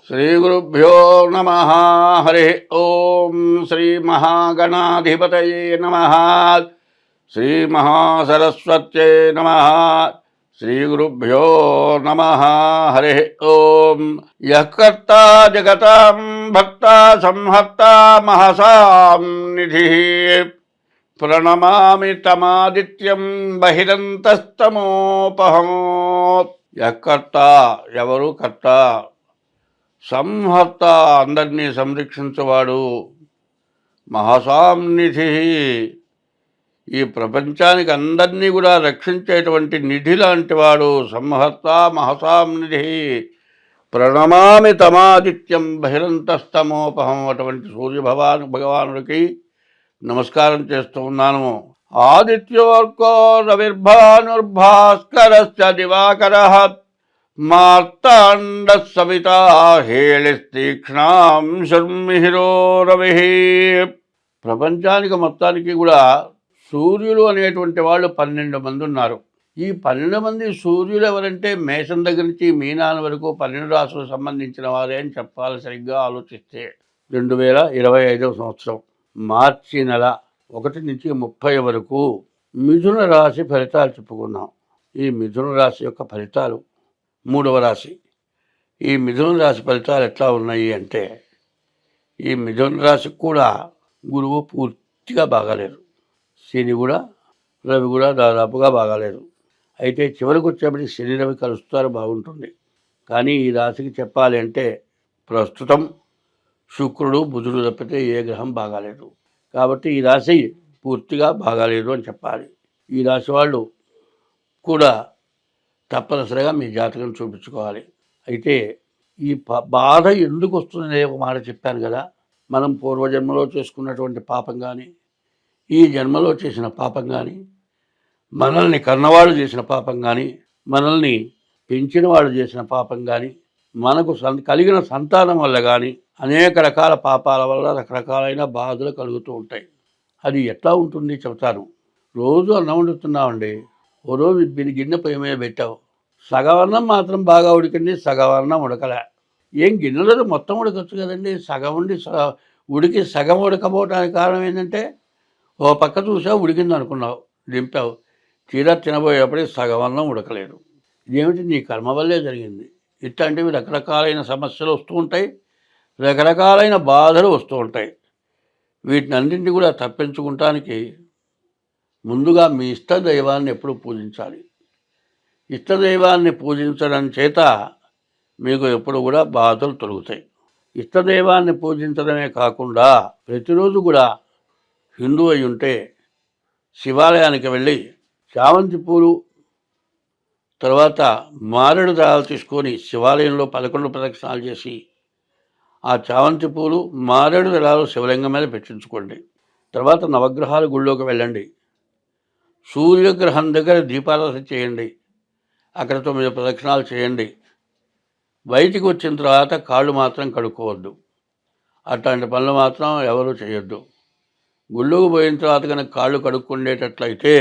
శ్రీగురుభ్యో నమ. హరి ఓం. శ్రీ మహాగణాధిపతయే నమ. శ్రీ మహాసరస్వత్యై నమ. శ్రీగురుభ్యో నమ. హరి ఓం. యః కర్తా జగతాం భక్తా సంహర్తా మహసాం నిధిః ప్రణమామి తమాదిత్యం బహిరంతస్తమోపహం. యః కర్తా, ఎవరు కర్త, సంహర్త, అందరినీ సంరక్షించేవాడు, మహాసాంనిధి, ఈ ప్రపంచానికి అందరినీ కూడా రక్షించేటువంటి నిధి లాంటి వాడు. సంహర్త మహసాంనిధి. ప్రణమామి తమాదిత్యం బహిరంతస్తమోపహం. అటువంటి భగవానుడికి నమస్కారం చేస్తూ ఉన్నాను. ఆదిత్యోర్కో రవిర్భానుర్భాస్కరశ్చ దివాకరః మార్తాండ సవితా హేళిస్తీక్ష్ణాం శర్మిహిరో రవి. ప్రపంచానికి మొత్తానికి కూడా సూర్యులు అనేటువంటి వాళ్ళు 12 మంది ఉన్నారు. ఈ 12 మంది సూర్యులు ఎవరంటే మేషం దగ్గర నుంచి మీనాల వరకు 12 రాశులకు సంబంధించిన వారే అని చెప్పాలి. సరిగ్గా ఆలోచిస్తే 2025వ సంవత్సరం మార్చి నెల 1 నుంచి 30 వరకు మిథున రాశి ఫలితాలు చెప్పుకున్నాం. ఈ మిథున రాశి యొక్క ఫలితాలు 3వ రాశి. ఈ మిథున రాశి ఫలితాలు ఎట్లా ఉన్నాయి అంటే, ఈ మిథున రాశికి కూడా గురువు పూర్తిగా బాగాలేరు, శని కూడా, రవి కూడా దాదాపుగా బాగాలేరు. అయితే చివరికి వచ్చేప్పటికి శని రవి కలుస్తారు, బాగుంటుంది. కానీ ఈ రాశికి చెప్పాలి అంటే ప్రస్తుతం శుక్రుడు బుధుడు తప్పితే ఏ గ్రహం బాగాలేదు. కాబట్టి ఈ రాశి పూర్తిగా బాగాలేదు అని చెప్పాలి. ఈ రాశి వాళ్ళు కూడా తప్పనిసరిగా మీ జాతకం చూపించుకోవాలి. అయితే ఈ బాధ ఎందుకు వస్తుందనే ఒక మాట చెప్పాను కదా. మనం పూర్వజన్మలో చేసుకున్నటువంటి పాపం కానీ, ఈ జన్మలో చేసిన పాపం కానీ, మనల్ని కన్నవాళ్ళు చేసిన పాపం కానీ, మనల్ని పెంచిన వాళ్ళు చేసిన పాపం కానీ, మనకు కలిగిన సంతానం వల్ల కానీ అనేక రకాల పాపాల వల్ల రకరకాలైన బాధలు కలుగుతూ ఉంటాయి. అది ఎట్లా ఉంటుంది చెబుతాను. రోజు అన్నం వండుతున్నామండి. ఓ రోజు గిన్నె పొయ్యి మీద పెట్టావు, సగం అన్నం మాత్రం బాగా ఉడికింది, సగం అన్నం ఉడకలే. ఏం గిన్నెలో మొత్తం ఉడకొచ్చు కదండి. సగం ఉండి ఉడికి సగం ఉడకపోవడానికి కారణం ఏంటంటే, ఓ పక్క చూసావు ఉడికింది అనుకున్నావు, దింపావు, తీరా తినబోయేప్పటికి సగం అన్నం ఉడకలేదు. ఇదేమిటి? నీ కర్మ వల్లే జరిగింది. ఇట్లాంటివి రకరకాలైన సమస్యలు వస్తూ ఉంటాయి, రకరకాలైన బాధలు వస్తూ ఉంటాయి. వీటిని అన్నింటినీ కూడా తప్పించుకుంటానికి ముందుగా మీ ఇష్టదైవాన్ని ఎప్పుడు పూజించాలి. ఇష్టదైవాన్ని పూజించడం చేత మీకు ఎప్పుడు కూడా బాధలు తొలుగుతాయి. ఇష్టదైవాన్ని పూజించడమే కాకుండా ప్రతిరోజు కూడా హిందూ అయి ఉంటే శివాలయానికి వెళ్ళి చామంతి పూలు, తర్వాత మారేడు దళాలు తీసుకొని శివాలయంలో 11 ప్రదక్షిణాలు చేసి ఆ చామంతి పూలు, మారేడు దళాలు శివలింగం మీద పెట్టించుకోండి. తర్వాత నవగ్రహాల గుళ్ళోకి వెళ్ళండి. సూర్యగ్రహం దగ్గర దీపారాధన చేయండి. అక్కడ 9 ప్రదక్షిణాలు చేయండి. బయటికి వచ్చిన తర్వాత కాళ్ళు మాత్రం కడుక్కోవద్దు. అట్లాంటి పనులు మాత్రం ఎవరూ చేయొద్దు. గుళ్ళోకి పోయిన తర్వాత కనుక కాళ్ళు కడుక్కుండేటట్లయితే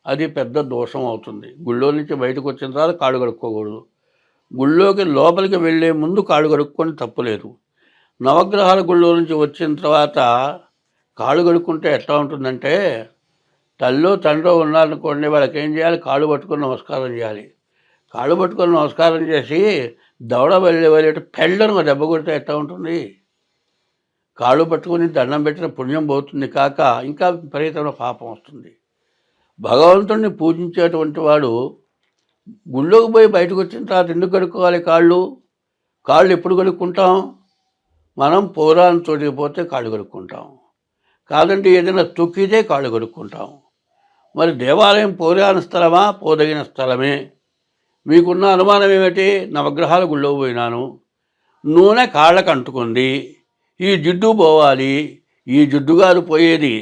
అది పెద్ద దోషం అవుతుంది. గుళ్ళో నుంచి బయటకు వచ్చిన తర్వాత కాళ్ళు కడుక్కోకూడదు. గుళ్ళోకి లోపలికి వెళ్ళే ముందు కాళ్ళు కడుక్కొని తప్పులేదు. నవగ్రహాల గుళ్ళో నుంచి వచ్చిన తర్వాత కాళ్ళు కడుక్కుంటే ఎట్లా ఉంటుందంటే, తల్లో తండ్రో ఉన్నారనుకోండి, వాళ్ళకి ఏం చేయాలి? కాళ్ళు పట్టుకొని నమస్కారం చేయాలి. కాళ్ళు పట్టుకొని నమస్కారం చేసి దవడ వెళ్ళేట పెళ్ళను దెబ్బ కొడితే ఎట్లా ఉంటుంది? కాళ్ళు పట్టుకొని దండం పెట్టిన పుణ్యం పోతుంది కాక ఇంకా విపరీతమైన పాపం వస్తుంది. భగవంతుడిని పూజించేటువంటి వాడు గుళ్ళోకి పోయి బయటకు వచ్చిన తర్వాత ఎందుకు కడుక్కోవాలి? కాళ్ళు ఎప్పుడు కడుక్కుంటాం? మనం పౌరాన్ని చోటికి పోతే కాళ్ళు కడుక్కుంటాం, కాదంటే ఏదైనా తొక్కితే కాళ్ళు కడుక్కుంటాం. మరి దేవాలయం పౌరాణ స్థలమా? పోదగిన స్థలమే. మీకున్న అనుమానం ఏమిటి? నవగ్రహాల గుళ్ళో పోయినాను, నూనె కాళ్ళకు అంటుకుంది, ఈ జిడ్డు పోవాలి. ఈ జిడ్డుగారు పోయేది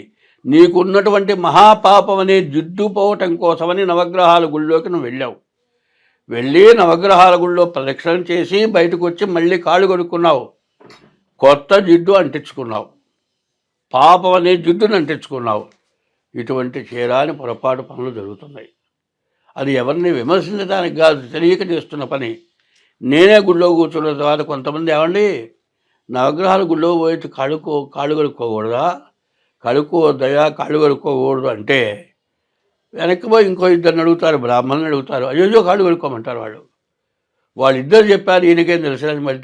నీకున్నటువంటి మహాపాపం అనే జిడ్డు పోవటం కోసమని నవగ్రహాల గుళ్ళోకి నువ్వు వెళ్ళావు. వెళ్ళి నవగ్రహాల గుళ్ళో ప్రదక్షిణం చేసి బయటకు వచ్చి మళ్ళీ కాళ్ళు కడుక్కున్నావు, కొత్త జిడ్డు అంటించుకున్నావు, పాపం అనే జిడ్డును అంటించుకున్నావు. ఇటువంటి చేరాని పొరపాటు పనులు జరుగుతున్నాయి. అది ఎవరిని విమర్శించడానికి కాదు, తెలియక చేస్తున్న పని. నేనే గుళ్ళో కూర్చున్న తర్వాత కొంతమంది ఏమండి నవగ్రహాలు గుళ్ళో పోయి కాళ్ళు కడుక్కోకూడదా? కడుక్కోవద్దయా, కాళ్ళు కడుక్కోకూడదు అంటే వెనక్కి పోయి ఇంకో ఇద్దరిని అడుగుతారు, బ్రాహ్మణుని అడుగుతారు. అయ్యో కాళ్ళు కడుక్కోమంటారు వాళ్ళు. వాళ్ళిద్దరు చెప్పారు, ఈయనకేం తెలుసులని మరి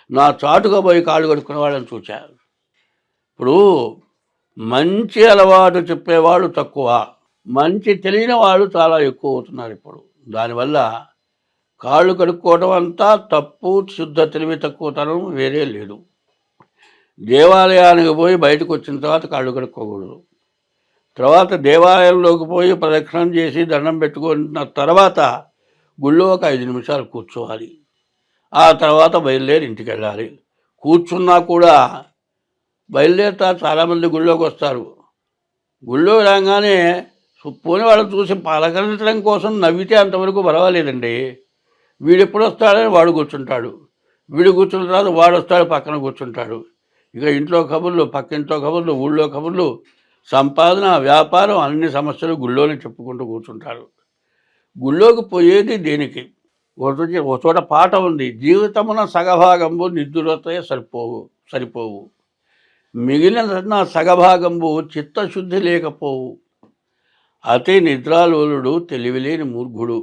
నా చాటుగా పోయి కాళ్ళు కడుక్కునే వాళ్ళని చూశారు. ఇప్పుడు మంచి అలవాటు చెప్పేవాళ్ళు తక్కువ, మంచి తెలియని వాళ్ళు చాలా ఎక్కువ అవుతున్నారు ఇప్పుడు. దానివల్ల కాళ్ళు కడుక్కోవడం అంతా తప్పు, శుద్ధ తెలివి తక్కువతనం వేరే లేదు. దేవాలయానికి పోయి బయటకు వచ్చిన తర్వాత కాళ్ళు కడుక్కోకూడదు. తర్వాత దేవాలయంలోకి పోయి ప్రదక్షిణం చేసి దండం పెట్టుకున్న తర్వాత గుళ్ళో ఒక 5 నిమిషాలు కూర్చోవాలి. ఆ తర్వాత బయలుదేరి ఇంటికి వెళ్ళాలి. కూర్చున్నా కూడా బయలుదేరుతారు, చాలామంది గుళ్ళోకి వస్తారు. గుళ్ళో రాగానే పోని వాళ్ళని చూసి పలకరించడం కోసం నవ్వితే అంతవరకు పర్వాలేదండి. వీడు ఎప్పుడు వస్తాడని వాడు కూర్చుంటాడు, వీడు కూర్చున్న తర్వాత వాడు వస్తాడు పక్కన కూర్చుంటాడు. ఇక ఇంట్లో కబుర్లు, పక్కింట్లో కబుర్లు, ఊళ్ళో కబుర్లు, సంపాదన, వ్యాపారం, అన్ని సమస్యలు గుళ్ళోనే చెప్పుకుంటూ కూర్చుంటారు. గుళ్ళోకి పోయేది దేనికి? ఒక చోట పాట ఉంది, జీవితమున సగభాగంబు నిద్దులతో సరిపోవు, మిగిలిన సగభాగంబు చిత్తశుద్ధి లేకపోవు, అతి నిద్రాలోలుడు తెలివిలేని మూర్ఖుడు,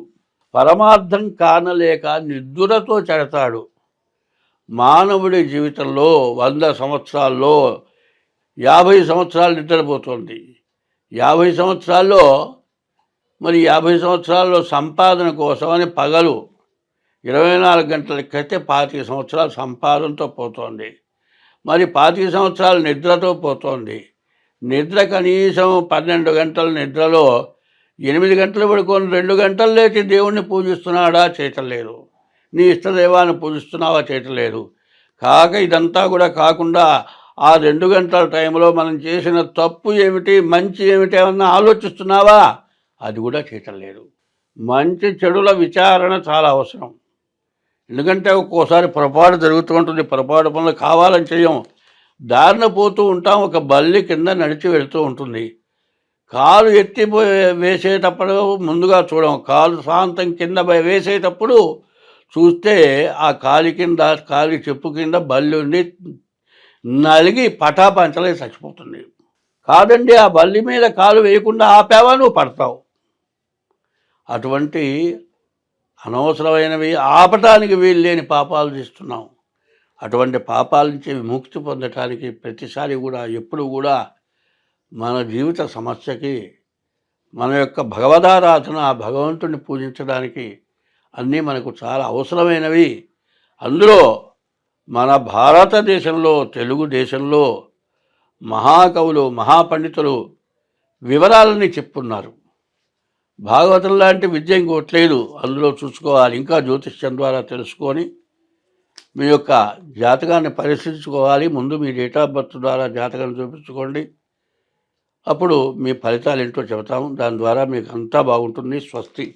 పరమార్థం కానలేక నిద్దులతో చెడతాడు. మానవుడి జీవితంలో 100 సంవత్సరాల్లో 50 సంవత్సరాలు నిద్రపోతుంది. 50 సంవత్సరాల్లో మరి 50 సంవత్సరాల్లో సంపాదన కోసమని పగలు 24 గంటల క్రితే 25 సంవత్సరాలు సంపాదనతో పోతోంది. మరి 25 సంవత్సరాలు నిద్రతో పోతోంది. నిద్ర కనీసం 12 గంటల నిద్రలో 8 గంటలు పడుకొని 2 గంటలు లేచి దేవుణ్ణి పూజిస్తున్నాడా? చేయటలేదు. నీ ఇష్టదైవాన్ని పూజిస్తున్నావా? చేయటలేదు. ఇదంతా కూడా కాకుండా ఆ 2 గంటల టైంలో మనం చేసిన తప్పు ఏమిటి, మంచి ఏమిటి ఏమన్నా ఆలోచిస్తున్నావా? అది కూడా చేయటం లేదు. మంచి చెడుల విచారణ చాలా అవసరం. ఎందుకంటే ఒక్కోసారి పొరపాటు జరుగుతూ ఉంటుంది. పొరపాటు పనులు కావాలని చేయం, దారిన పోతూ ఉంటాం. ఒక బల్లి కింద నడిచి వెళుతూ ఉంటుంది. కాలు ఎత్తి వేసేటప్పుడు ముందుగా చూడం, కాలు శాంతం కింద వేసేటప్పుడు చూస్తే ఆ కాలి చెప్పు కింద బల్లి ఉండి నలిగి పటాపంచలే చచ్చిపోతుంది. కాదండి, ఆ బల్లి మీద కాలు వేయకుండా ఆపావా, నువ్వు పడతావు. అటువంటి అనవసరమైనవి, ఆపటానికి వీల్లేని పాపాలు చేస్తున్నాం. అటువంటి పాపాల నుంచి విముక్తి పొందటానికి ప్రతిసారి కూడా, ఎప్పుడు కూడా మన జీవిత సమస్యకి మన యొక్క భగవదారాధన, భగవంతుడిని పూజించడానికి అన్నీ మనకు చాలా అవసరమైనవి. అందులో మన భారతదేశంలో, తెలుగుదేశంలో మహాకవులు, మహాపండితులు వివరాలన్నీ చెప్పున్నారు. భాగవతం లాంటి విద్య ఇంకోట్లేదు, అందులో చూసుకోవాలి. ఇంకా జ్యోతిష్యం ద్వారా తెలుసుకొని మీ యొక్క జాతకాన్ని పరిశీలించుకోవాలి. ముందు మీ డేట్ ఆఫ్ బర్త్ ద్వారా జాతకాన్ని చూపించుకోండి. అప్పుడు మీ ఫలితాలు ఏంటో చెబుతాము. దాని ద్వారా మీకు అంతా బాగుంటుంది. స్వస్తి.